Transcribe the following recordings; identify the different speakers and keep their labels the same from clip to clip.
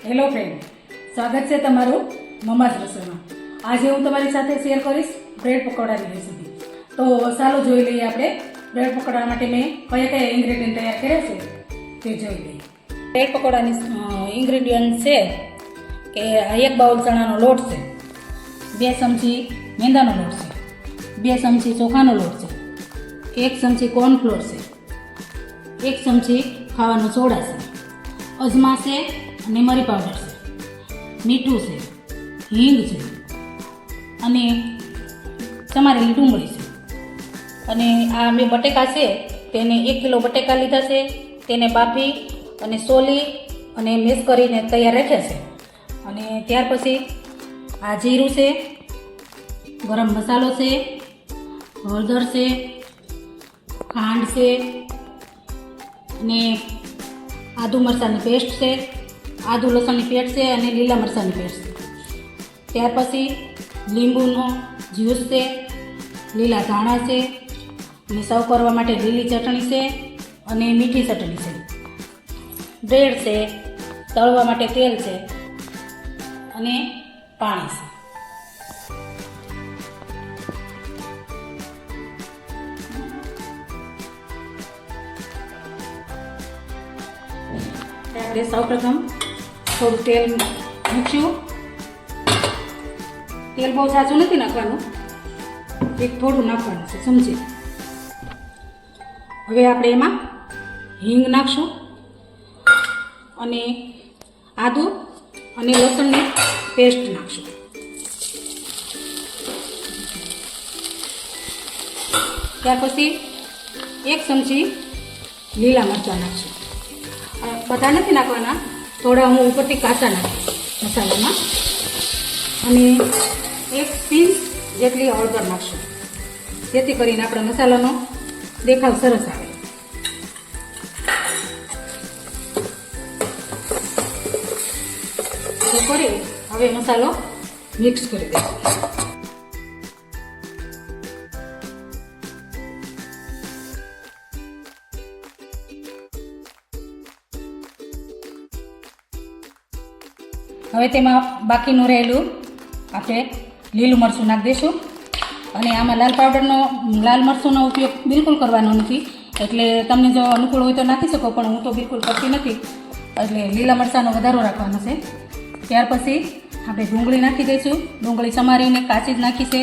Speaker 1: Hello friend, સ્વાગત છે તમારું મમ્માસ રસોઈમાં. આજે હું તમારી સાથે શેર કરીશ બ્રેડ પકોડાની રેસીપી. તો ચાલો જોઈ લઈએ આપણે બ્રેડ પકોડા માટે મેં કયા કયા ઇન્ગ્રેડિયન્ટ તૈયાર કર્યા છે તે જોઈ લઈએ. બ્રેડ પકોડાની ઇન્ગ્રેડિયન્ટ છે કે 1 બાઉલ ચણાનો લોટ છે, 2 ચમચી મેંદાનો લોટ છે, 2 ચમચી ચોખાનો લોટ છે, 1 ચમચી કોર્નફ્લોર છે, 1 ચમચી ખાવાનો સોડા છે, અજમા છે અને મરી પાવડર છે, મીઠું છે, હિંગ છે અને સમારેલી ડુંગળી છે. અને આ મેં બટેકા છે તેને 1 કિલો બટેકા લીધા છે, તેને બાફી અને સોલી અને મિક્સ કરીને તૈયાર રાખ્યા છે. અને ત્યાર પછી આ જીરું છે, ગરમ મસાલો છે, હળદર છે, ખાંડ છે અને આદુ મરચાંની પેસ્ટ છે, આદુ લસણની પેસ્ટ છે અને લીલા મરચાંની પેસ્ટ છે. ત્યાર પછી લીંબુનો જ્યુસ છે, લીલા ધાણા છે અને સર્વ કરવા માટે લીલી ચટણી છે અને મીઠી ચટણી છે. બ્રેડ છે, તળવા માટે તેલ છે અને પાણી છે. આપણે સૌપ્રથમ થોડું તેલ મૂકશું. તેલ બહુ ઝાઝું નથી નાખવાનું, એક થોડું નાખવાનું છે, સમજી. હવે આપણે એમાં હિંગ નાખશું અને આદુ અને લસણની પેસ્ટ નાખશું. ત્યાર પછી 1 ચમચી લીલા મરચાં નાખશું. બધા નથી નાખવાના, થોડા હું ઉપરથી કાચા નાખીશ મસાલામાં. અને 1 પિંચ જેટલી હળદર નાખશું, જેથી કરીને આપણે મસાલાનો દેખાવ સરસ આવે. તો કરી હવે મસાલો મિક્સ કરી દઈશું. હવે તેમાં બાકીનું રહેલું આપણે લીલું મરચું નાખી દઈશું. અને આમાં લાલ મરચુંનો ઉપયોગ બિલકુલ કરવાનો નથી, એટલે તમને જો અનુકૂળ હોય તો નાખી શકો, પણ હું તો બિલકુલ કરતી નથી, એટલે લીલા મરચાંનો વધારો રાખવાનો છે. ત્યાર પછી આપણે ડુંગળી નાખી દઈશું. ડુંગળી સમારીને કાચી જ નાખી છે,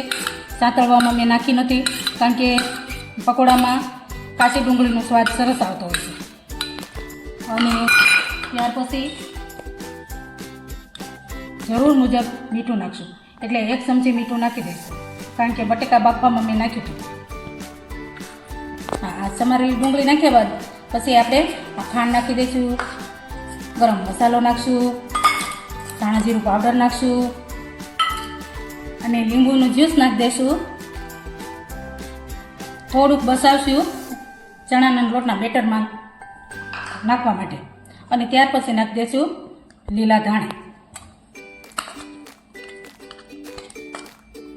Speaker 1: સાંતળવામાં મેં નાખી નથી, કારણ કે પકોડામાં કાચી ડુંગળીનો સ્વાદ સરસ આવતો હોય છે. અને ત્યાર પછી જરૂર મુજબ મીઠું નાખશું, એટલે 1 ચમચી મીઠું નાખી દઈશું, કારણ કે બટેકા બાફવામાં મેં નાખ્યું હતું. આ સમારેલી ડુંગળી નાખ્યા બાદ પછી આપણે ખાંડ નાખી દઈશું, ગરમ મસાલો નાખશું, ધાણા જીરું પાવડર નાખશું અને લીંબુનું જ્યુસ નાખી દઈશું. થોડુંક બસાવશું ચણાના લોટના બેટરમાં નાખવા માટે. અને ત્યાર પછી નાખી દઈશું લીલા ધાણા.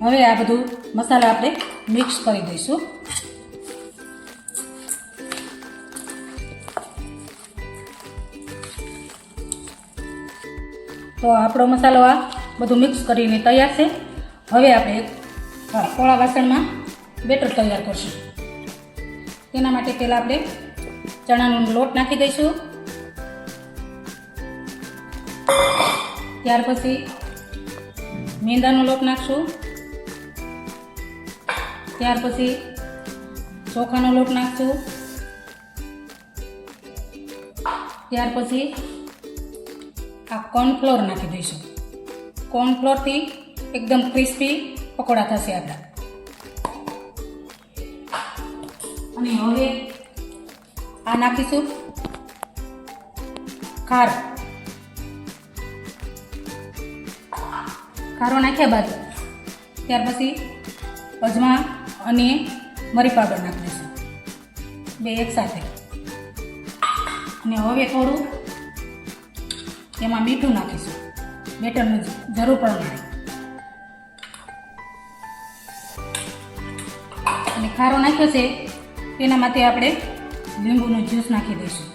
Speaker 1: હવે આ બધું મસાલા આપણે મિક્સ કરી દઈશું. તો આપણો મસાલો આ બધું મિક્સ કરીને તૈયાર છે. હવે આપણે એક પોળા વાસણમાં બેટર તૈયાર કરશું. તેના માટે પહેલાં આપણે ચણાનો લોટ નાખી દઈશું. ત્યાર પછી મેંદાનો લોટ નાખશું. ત્યાર પછી ચોખાનો લોટ નાખશું. ત્યાર પછી આ કોર્નફ્લોર નાખી દઈશું. કોર્નફ્લોરથી એકદમ ક્રિસ્પી પકોડા થશે આપણા. અને હવે આ નાખીશું ખારો. ખારો નાખ્યા બાદ ત્યાર પછી અજમા અને મરી પાવડર નાખી દઈશું, 2 એકસાથે. અને હવે થોડું એમાં મીઠું નાખીશું, બેટરની જરૂર પ્રમાણે. અને ખારો નાખ્યો છે તેના માટે આપણે લીંબુનું જ્યુસ નાખી દઈશું.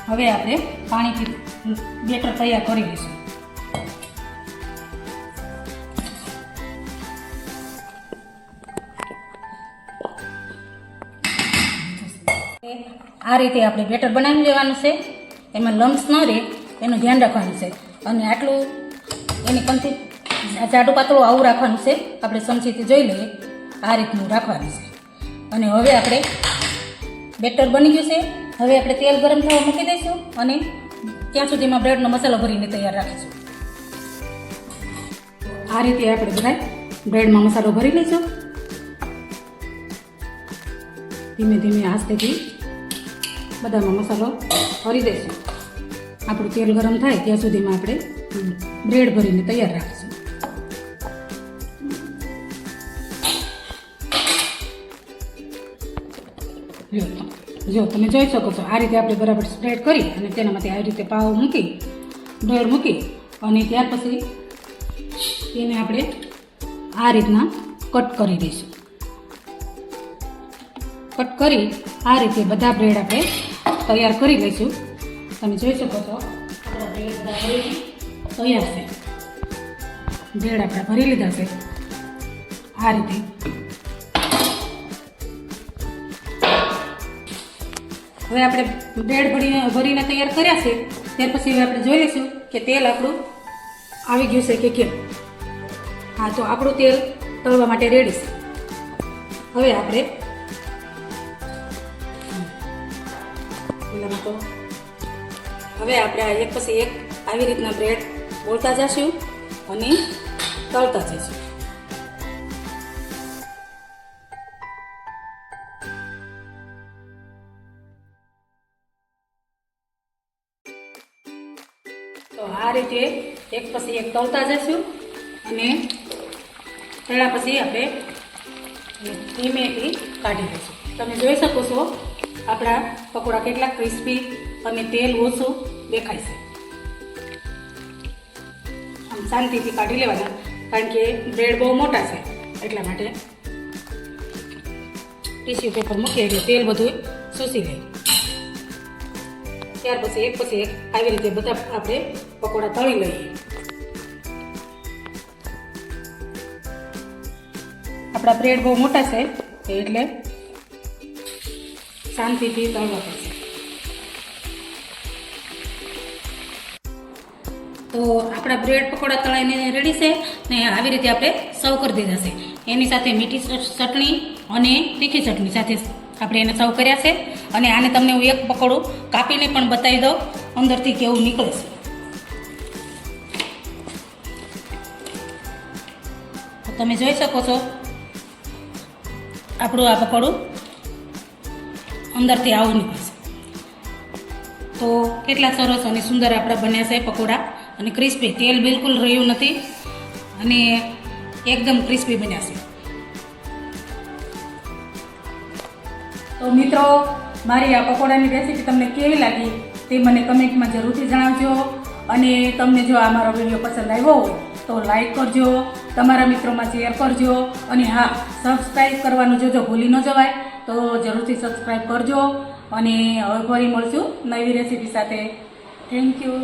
Speaker 1: હવે આપણે પાણીથી બેટર તૈયાર કરી લઈશું. આ રીતે આપણે બેટર બનાવી લેવાનું છે. એમાં લમ્સ ન રહે એનું ધ્યાન રાખવાનું છે. અને આટલું એની કંથી જાડું પાતળું આવું રાખવાનું છે. આપણે ચમચીથી જોઈ લઈએ આ રીતનું રાખવાનું છે. અને હવે આપણે બેટર બની ગયું છે. હવે આપણે તેલ ગરમ થવા મૂકી દઈશું અને ત્યાં સુધીમાં બ્રેડનો મસાલો ભરીને તૈયાર રાખીશું. આ રીતે આપણે બધા બ્રેડમાં મસાલો ભરી લઈશું. ધીમે ધીમે આસ્તેથી બધામાં મસાલો ભરી દઈશું. આપણું તેલ ગરમ થાય ત્યાં સુધીમાં આપણે બ્રેડ ભરીને તૈયાર રાખીશું. જો તમે જોઈ શકો છો આ રીતે આપણે બરાબર સ્પ્રેડ કરી અને તેનામાંથી આવી રીતે પાવ મૂકી બ્રેડ મૂકી અને ત્યાર પછી તેને આપણે આ રીતના કટ કરી દઈશું. કટ કરી આ રીતે બધા બ્રેડ આપણે તૈયાર કરી લઈશું. તમે જોઈ શકો છો આપણા બ્રેડ બધા તૈયાર છે. બ્રેડ આપણે ભરી લીધા છે આ રીતે. હવે આપણે બ્રેડ ભરીને તૈયાર કર્યા છે. ત્યાર પછી હવે આપણે જોઈ લઈશું કે તેલ આપણું આવી ગયું છે કે કેમ. હા, તો આપણું તેલ તળવા માટે રેડી છે. હવે આપણે આ એક પછી એક આવી રીતના બ્રેડ બોલતા જશું અને તળતા જઈશું. તો આ રીતે એક પછી એક તળતા જઈશું અને તળ્યા પછી આપણે ધીમેથી કાઢી દઈશું. તમે જોઈ શકો છો આપણા પકોડા કેટલા ક્રિસ્પી અને તેલ ઓછું દેખાય છે. આમ શાંતિથી કાઢી લેવાના કારણ કે બ્રેડ બહુ મોટા છે એટલા માટે. ટીશ્યુ પેપર મૂકીએ એટલે તેલ બધું શોષી લે. ત્યાર પછી એક આવી રીતે બધા આપણે પકોડા તળી લઈએ. આપણા બ્રેડ બહુ મોટા છે એટલે શાંતિથી તળવા પડશે. તો આપણા બ્રેડ પકોડા તળાઈને રેડી છે ને આવી રીતે આપણે સર્વ કરી દીધા છે. એની સાથે મીઠી ચટણી અને તીખી ચટણી સાથે આપણે એને સર્વ કર્યા છે. અને આને તમને હું એક પકોડું કાપીને પણ બતાવી દઉં અંદરથી કેવું નીકળે છે. તો તમે જોઈ શકો છો આપણું આ પકોડું અંદરથી આવું નીકળે છે. તો કેટલા સરસ અને સુંદર આપણા બન્યા છે પકોડા અને ક્રિસ્પી. તેલ બિલકુલ રહ્યું નથી અને એકદમ ક્રિસ્પી બન્યા છે. તો મિત્રો, મારી આ પકોડાની રેસીપી તમને કેવી લાગી તે મને કમેન્ટમાં જરૂરથી જણાવજો. અને તમને જો આ મારો વિડીયો પસંદ આવ્યો હોય તો લાઈક કરજો, તમારા મિત્રોમાં શેર કરજો અને હા, સબસ્ક્રાઈબ કરવાનું જો ભૂલી ન જવાય તો જરૂરથી સબસ્ક્રાઈબ કરજો. અને હવે ફરી મળશું નવી રેસીપી સાથે. Thank you.